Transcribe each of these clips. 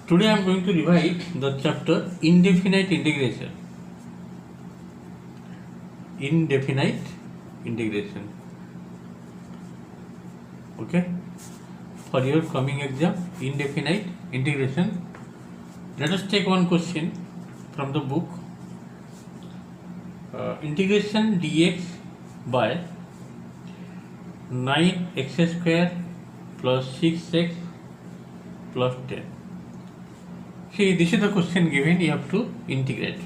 Today I am going to revise the chapter indefinite integration. Indefinite integration. Okay. For your coming exam, indefinite integration. Let us take one question from the book. Integration dx by 9x square plus 6x plus 10. See, this is the question given, you have to integrate.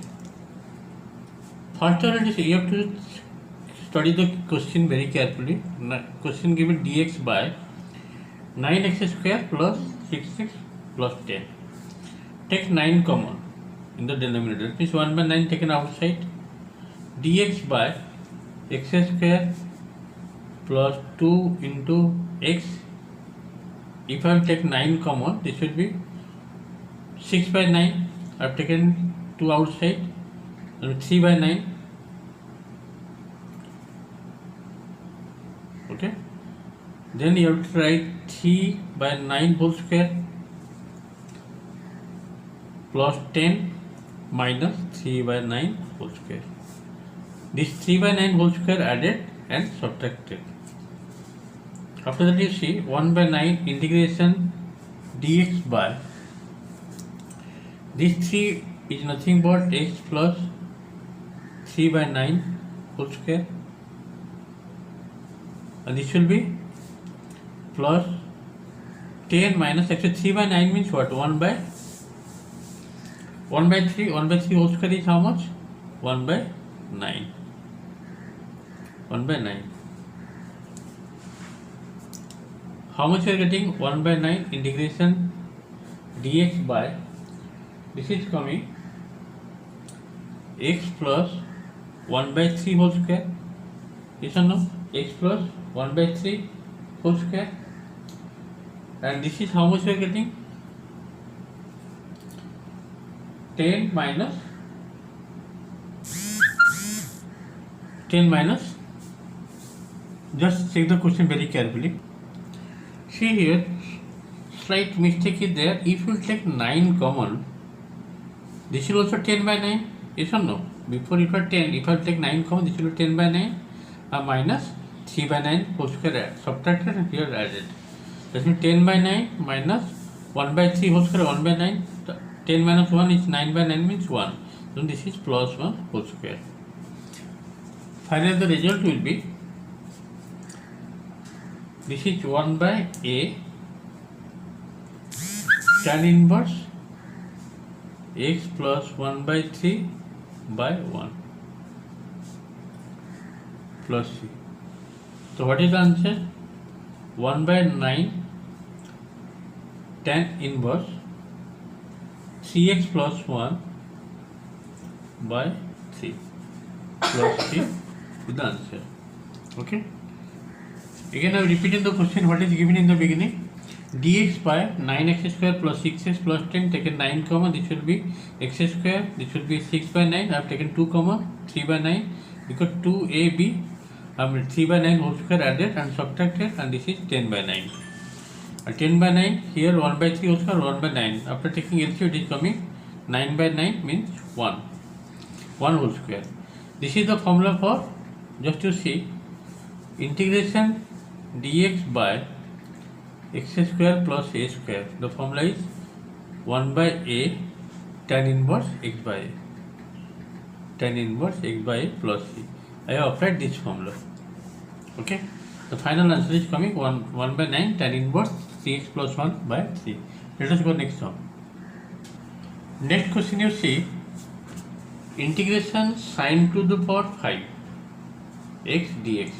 First of all, you have to study the question very carefully. Question given dx by 9x square plus 6x plus 10. Take 9 common in the denominator. That means 1 by 9 taken outside. Dx by x square plus 2 into x. If I take 9 common, this will be 6 by 9. I have taken 2 outside, and 3 by 9. Okay. Then you have to write 3 by 9 whole square plus 10 minus 3 by 9 whole square. This 3 by 9 whole square added and subtracted. After that you see 1 by 9 integration dx by this 3 is nothing but x plus 3 by 9 whole square, and this will be plus 10 minus, actually 3 by 9 means what? 1 by 3 whole square is how much? 1 by 9. 1 by 9. How much we are getting? 1 by 9 integration dx by, this is coming x plus 1 by 3 whole square. Yes or no? X plus 1 by 3 whole square. And this is how much we are getting? 10 minus 10 minus. Just check the question very carefully. See here, slight mistake is there. If you take 9 common, this is also 10 by 9. Yes or no? Before it was 10. If I take 9 common, this will be 10 by 9 minus 3 by 9 whole square subtracted and here added. That means 10 by 9 minus 1 by 3 whole square 1 by 9. 10 minus 1 is 9 by 9 means 1. So this is plus 1 whole square. Finally the result will be, this is 1 by a tan inverse x plus 1 by 3 by 1 plus c. So what is the answer? 1 by 9 tan inverse 3x plus 1 by 3 plus c is the answer. Okay. Again I am repeating the question what is given in the beginning. Dx by 9x square plus 6x plus 10, taken 9 common, this will be x square, this will be 6 by 9, I have taken 2 common, 3 by 9, because 2ab, 3 by 9 whole square added and subtracted, and this is 10 by 9. 10 by 9, here 1 by 3 whole square, 1 by 9. After taking LCM it is coming 9 by 9 means 1 whole square. This is the formula for, just to see, integration dx by x square plus a square. The formula is 1 by a tan inverse x by a. Tan inverse x by a plus c. I have applied this formula. Okay. The final answer is coming 1 by 9 tan inverse 3x plus 1 by 3. Let us go next one. Next question you see, integration sine to the power 5 x dx.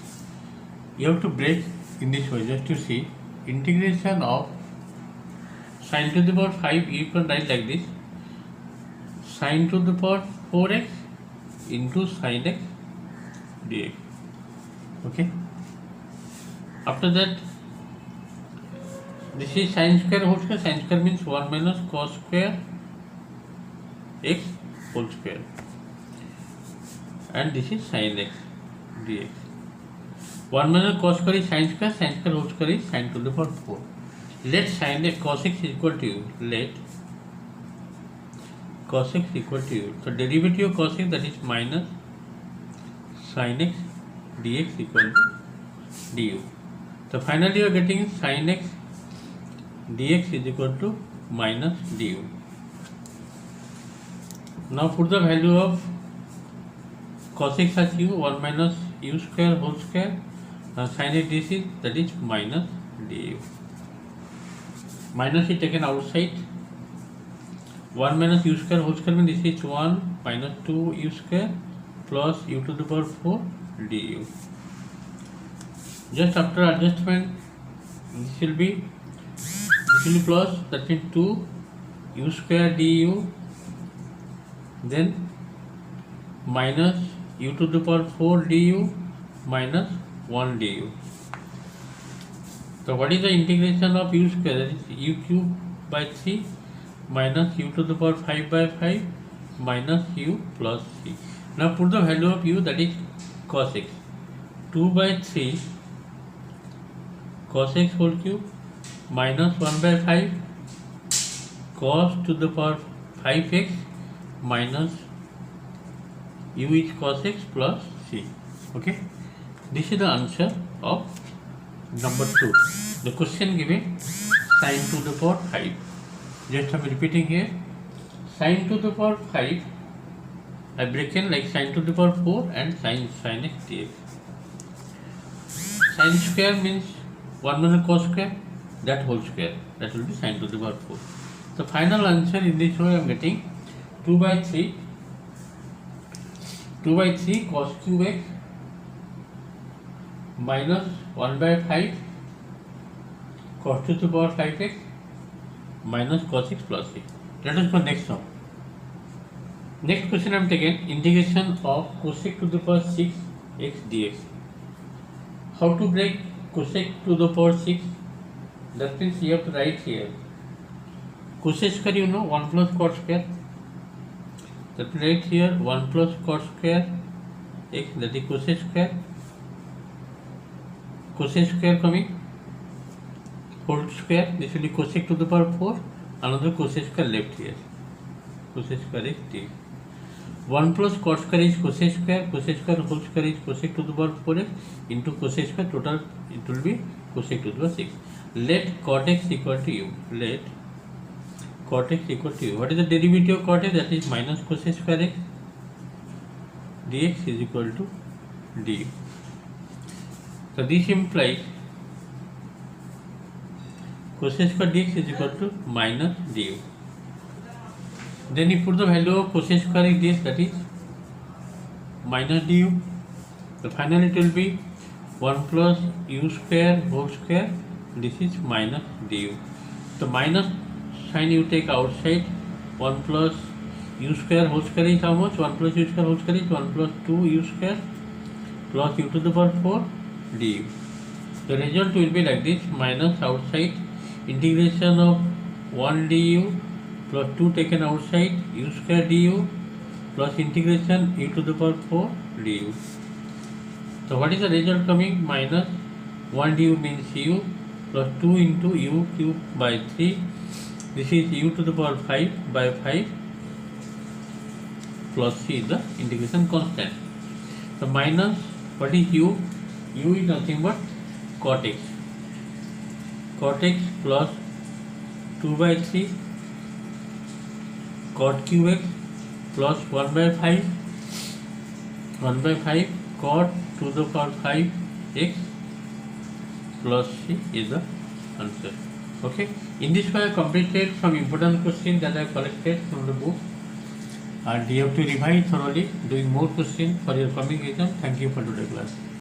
You have to break in this way just to see. Integration of sine to the power 5, you can write like this: sine to the power 4x into sine x dx. Okay. After that, this is sine square whole square. Sine square means 1 minus cos square x whole square, and this is sine x dx. 1 minus cos square is sine square whole square is sine to the power 4. Let sine x cos x is equal to, let cos x equal to u. So derivative of cos x, that is minus sin x dx equal to du. So finally you are getting sin x dx is equal to minus du. Now put the value of cos x as u, 1 minus u square whole square, sin x dx, that is minus du. Minus is taken outside. 1 minus u square whole square means this is 1 minus 2 u square plus u to the power 4 du. Just after adjustment, this will be plus, that means 2 u square du, then minus u to the power 4 du minus 1 du. So what is the integration of u square? That is u cube by 3 minus u to the power 5 by 5 minus u plus 3. Now put the value of u, that is cos x. 2 by 3 cos x whole cube minus 1 by 5 cos to the power 5x minus u is cos x plus c. Okay, this is the answer of number 2. The question given sin to the power 5. Just I am repeating here. Sin to the power 5, I break in like sin to the power 4 and sin x dx. Sin square means 1 minus cos square, that whole square, that will be sin to the power 4. The final answer in this way I am getting 2 by 3 cos cube x minus 1 by 5 cos to the power 5x minus cos x plus c. Let us go next one. Next question I am taking integration of cosec to the power 6 x dx. How to break cosec to the power 6? That means you have to write here cosec square, you know, 1 plus cot square. That means write here 1 plus cot square x, that is cosec square. Cosec square coming whole square, this will be cosec to the power 4, another cosec square left here, cosec square is t. 1 plus cot square is cosec square whole square is cosec to the power 4x into cosec square, total it will be cosec to the power 6. Let cot x equal to u. Let cot x equal to u. What is the derivative of cot x? That is minus cosec square x dx is equal to du. So this implies cosec square dx is equal to minus du. Then you put the value of cosec square dx, that is minus du. So finally it will be 1 plus u square whole square, this is minus du. So minus sign you take outside, 1 plus u square whole square is how much? 1 plus u square whole square is 1 plus 2 u square plus u to the power 4 du. The result will be like this, minus outside integration of 1 du plus 2 taken outside u square du plus integration u to the power 4 du. So what is the result coming? Minus 1 du means u plus 2 into u cube by 3. This is u to the power 5 by 5 plus c is the integration constant. So minus, what is u? U is nothing but cot x. Cot x plus 2 by 3 cot cube x plus 1 by 5 cot to the power 5 x plus c is the answer. Okay. In this way I completed some important questions that I collected from the book, and you have to revise thoroughly doing more questions for your coming exam. Thank you for today's class.